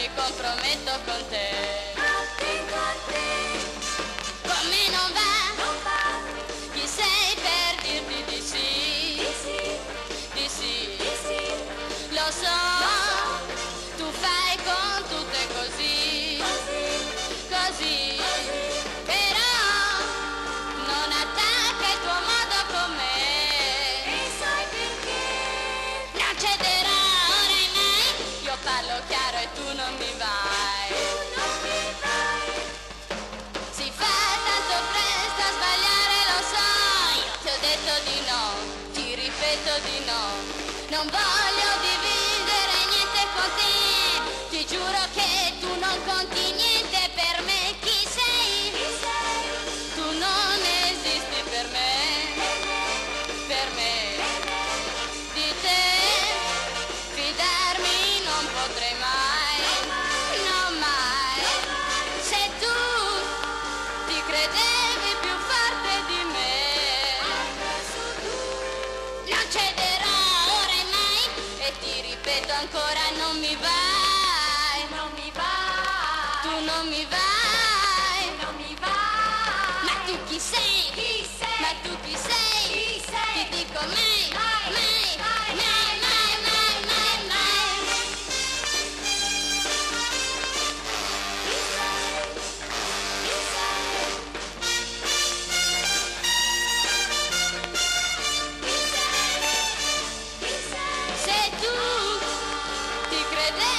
mi comprometto con te. Attento a te, Con me non va, non va, chi sei per dirti di sì, di sì, di sì. di sì, Lo so, tu fai con tutte così, così, così. così. Però non attacca il tuo modo con me. E sai perché? Non cederò ora e mai. Io parlo chiaro e tu non mi vai. Tu non mi vai, Si fa tanto presto a sbagliare, lo so. Io ti ho detto di no, ti ripeto di no. Non voglio dividere niente con te. Ti giuro che tu non conti niente per me. Chi sei? chi sei? Tu non esisti per me. Per me. Di te fidarmi non potrei mai. No mai. Se tu ti credevi più forte di me, Adesso tu non cederò ora e mai. E ti ripeto ancora, non mi vai. non mi vai, Tu non mi vai. non mi vai. Ma tu chi sei? Chi sei? Ma tu chi sei? Chi sei? Ti dico mai, Mai, mai, mai, mai, mai, mai, mai, mai. Chi sei? Chi sei? Chi sei? Chi sei? Se tu ti credevi